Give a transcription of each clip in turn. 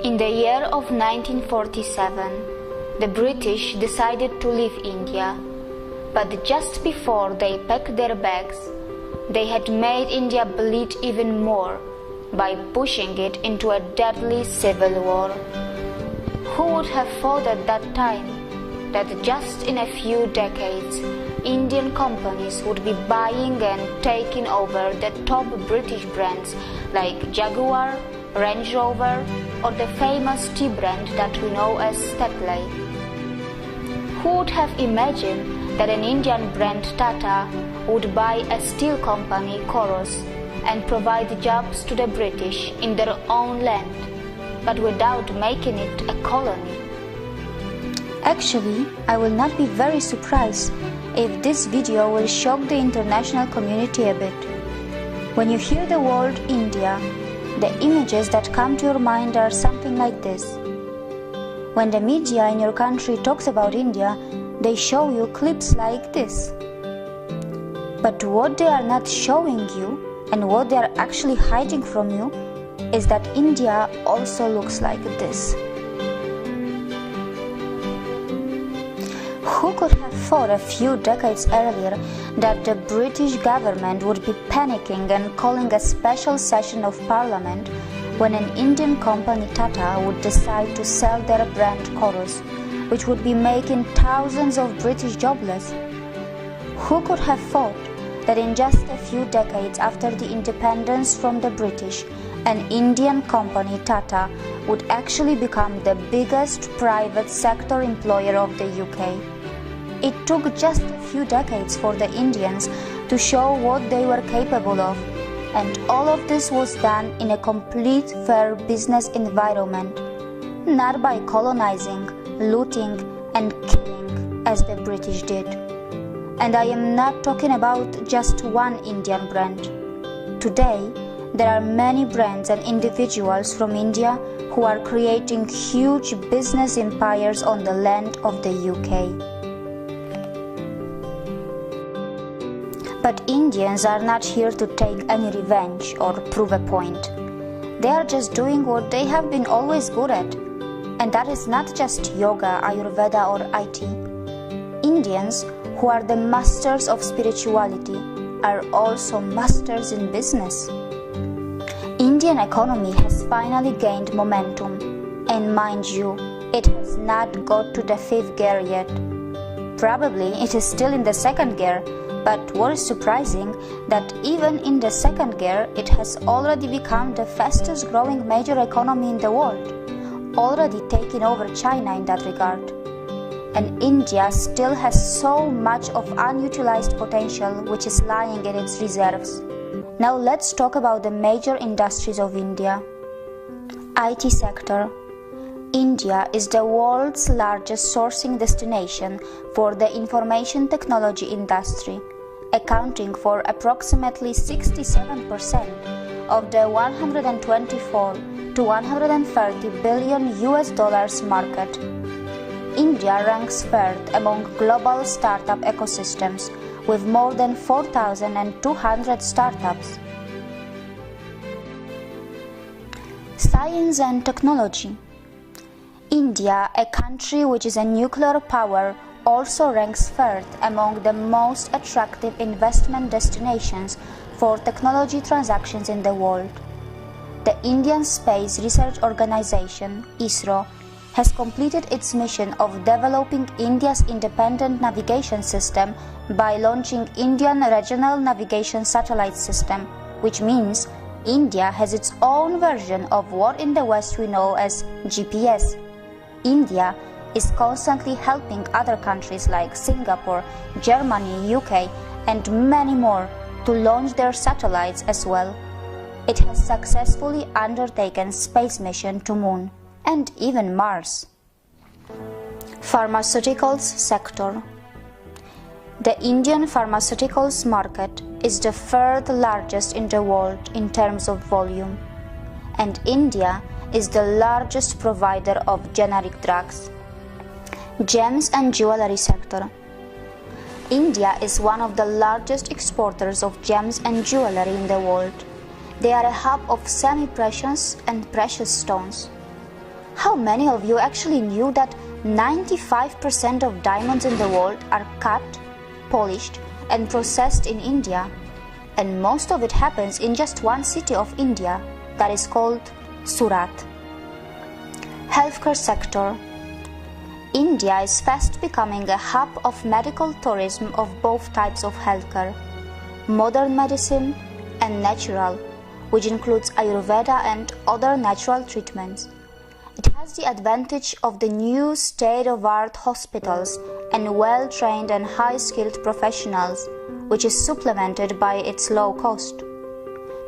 In the year of 1947, the British decided to leave India, but just before they packed their bags, they had made India bleed even more by pushing it into a deadly civil war. Who would have thought at that time that just in a few decades, Indian companies would be buying and taking over the top British brands like Jaguar, Range Rover, or the famous tea brand that we know as Tetley? Who would have imagined that an Indian brand Tata would buy a steel company Coros and provide jobs to the British in their own land, but without making it a colony? Actually, I will not be very surprised if this video will shock the international community a bit. When you hear the word India, the images that come to your mind are something like this. When the media in your country talks about India, they show you clips like this. But what they are not showing you, and what they are actually hiding from you, is that India also looks like this. Who could have thought a few decades earlier that the British government would be panicking and calling a special session of parliament when an Indian company Tata would decide to sell their brand Coros, which would be making thousands of British jobless? Who could have thought that in just a few decades after the independence from the British, an Indian company Tata would actually become the biggest private sector employer of the UK? It took just a few decades for the Indians to show what they were capable of, and all of this was done in a complete fair business environment, not by colonizing, looting, and killing as the British did. And I am not talking about just one Indian brand. Today, there are many brands and individuals from India who are creating huge business empires on the land of the UK. But Indians are not here to take any revenge or prove a point. They are just doing what they have been always good at. And that is not just yoga, Ayurveda or IT. Indians, who are the masters of spirituality, are also masters in business. Indian economy has finally gained momentum. And mind you, it has not got to the 5th gear yet. Probably it is still in the 2nd gear. But what is surprising, that even in the 2nd gear, it has already become the fastest growing major economy in the world, already taking over China in that regard. And India still has so much of unutilized potential which is lying in its reserves. Now let's talk about the major industries of India. IT sector. India is the world's largest sourcing destination for the information technology industry, accounting for approximately 67% of the 124 to 130 billion US dollars market. India ranks 3rd among global startup ecosystems with more than 4,200 startups. Science and technology. India, a country which is a nuclear power, also ranks 3rd among the most attractive investment destinations for technology transactions in the world. The Indian Space Research Organization, ISRO, has completed its mission of developing India's independent navigation system by launching Indian Regional Navigation Satellite System, which means India has its own version of what in the West we know as GPS. India is constantly helping other countries like Singapore, Germany, UK, and many more to launch their satellites as well. It has successfully undertaken space mission to Moon and even Mars. Pharmaceuticals sector. The Indian pharmaceuticals market is the 3rd largest in the world in terms of volume, and India is the largest provider of generic drugs. Gems and jewelry sector. India is one of the largest exporters of gems and jewelry in the world. They are a hub of semi-precious and precious stones, How many of you actually knew that 95% of diamonds in the world are cut, polished, and processed in India? And most of it happens in just one city of India, that is called Surat. Healthcare sector. India is fast becoming a hub of medical tourism of both types of healthcare, modern medicine and natural, which includes Ayurveda and other natural treatments. It has the advantage of the new state-of-the-art hospitals and well-trained and high-skilled professionals, which is supplemented by its low cost.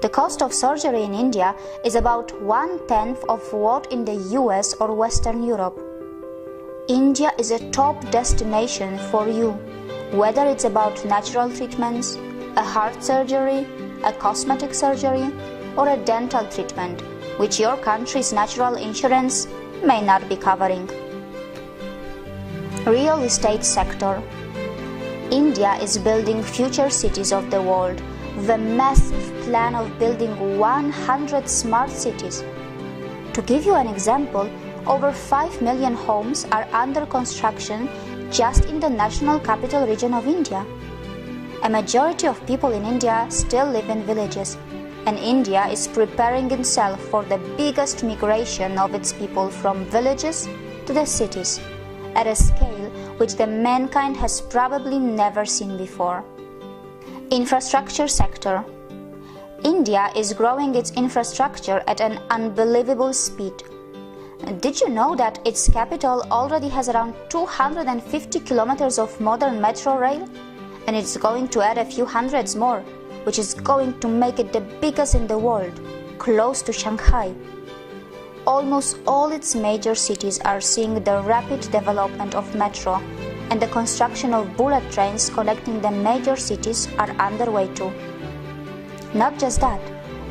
The cost of surgery in India is about 1/10 of what in the US or Western Europe. India is a top destination for you, whether it's about natural treatments, a heart surgery, a cosmetic surgery, or a dental treatment, which your country's natural insurance may not be covering. Real estate sector. India is building future cities of the world with a massive plan of building 100 smart cities. To give you an example, over 5 million homes are under construction just in the national capital region of India. A majority of people in India still live in villages, and India is preparing itself for the biggest migration of its people from villages to the cities, at a scale which the mankind has probably never seen before. Infrastructure sector. India is growing its infrastructure at an unbelievable speed. Did you know that its capital already has around 250 kilometers of modern metro rail? And it's going to add a few hundreds more, which is going to make it the biggest in the world, close to Shanghai. Almost all its major cities are seeing the rapid development of metro, and the construction of bullet trains connecting the major cities are underway too. Not just that,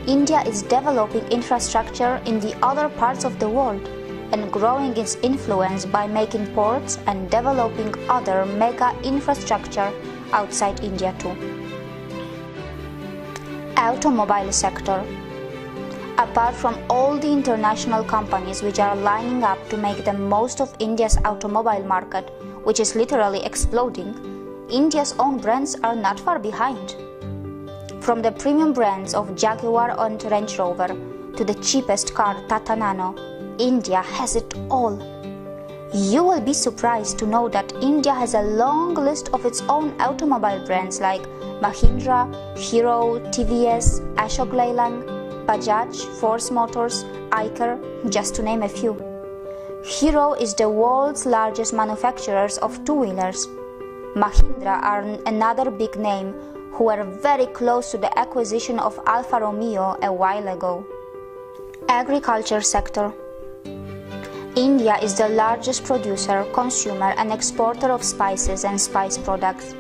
India is developing infrastructure in the other parts of the world and growing its influence by making ports and developing other mega infrastructure outside India too. Automobile sector. Apart from all the international companies which are lining up to make the most of India's automobile market, which is literally exploding, India's own brands are not far behind. From the premium brands of Jaguar and Range Rover to the cheapest car Tata Nano, India has it all. You will be surprised to know that India has a long list of its own automobile brands like Mahindra, Hero, TVS, Ashok Leyland, Bajaj, Force Motors, Eicher, just to name a few. Hero is the world's largest manufacturer of two-wheelers. Mahindra are another big name who were very close to the acquisition of Alfa Romeo a while ago. Agriculture sector. India is the largest producer, consumer and exporter of spices and spice products.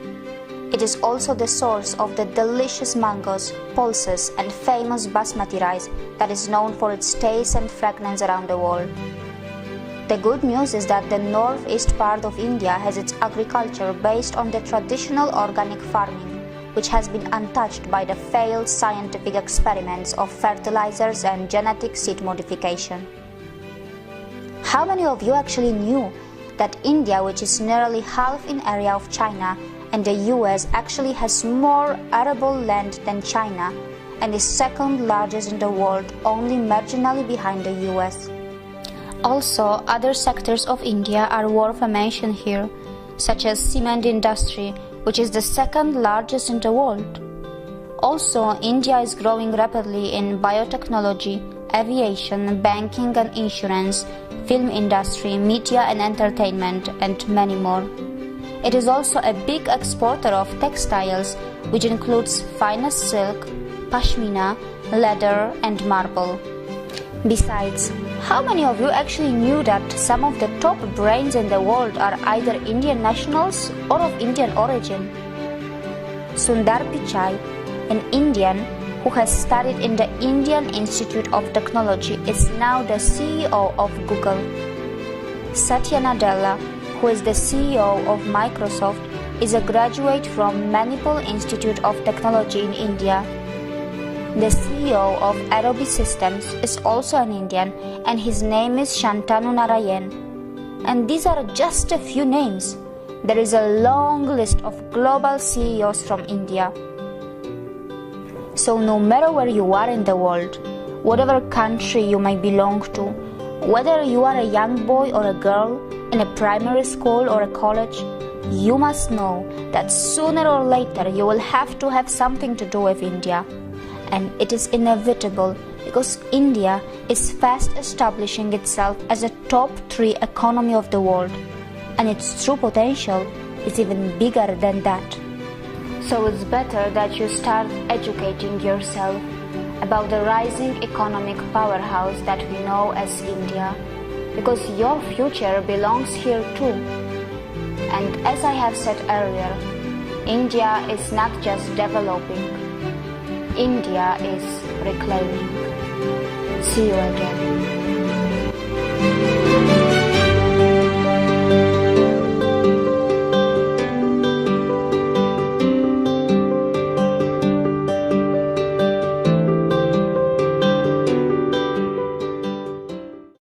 It is also the source of the delicious mangoes, pulses and famous basmati rice that is known for its taste and fragrance around the world. The good news is that the northeast part of India has its agriculture based on the traditional organic farming, which has been untouched by the failed scientific experiments of fertilizers and genetic seed modification. How many of you actually knew that India, which is nearly half in area of China, and the US actually has more arable land than China and is second largest in the world, only marginally behind the US? Also, other sectors of India are worth a mention here, such as cement industry, which is the second largest in the world. Also, India is growing rapidly in biotechnology, aviation, banking and insurance, film industry, media and entertainment, and many more. It is also a big exporter of textiles, which includes finest silk, pashmina, leather, and marble. Besides, how many of you actually knew that some of the top brains in the world are either Indian nationals or of Indian origin? Sundar Pichai, an Indian who has studied in the Indian Institute of Technology, is now the CEO of Google. Satya Nadella, who is the CEO of Microsoft, is a graduate from Manipal Institute of Technology in India. The CEO of Adobe Systems is also an Indian, and his name is Shantanu Narayan. And these are just a few names. There is a long list of global CEOs from India. So no matter where you are in the world, whatever country you may belong to, whether you are a young boy or a girl in a primary school or a college, you must know that sooner or later you will have to have something to do with India. And it is inevitable because India is fast establishing itself as a top 3 economy of the world, and its true potential is even bigger than that. So it's better that you start educating yourself about the rising economic powerhouse that we know as India, because your future belongs here too. And as I have said earlier, India is not just developing, India is reclaiming. See you again.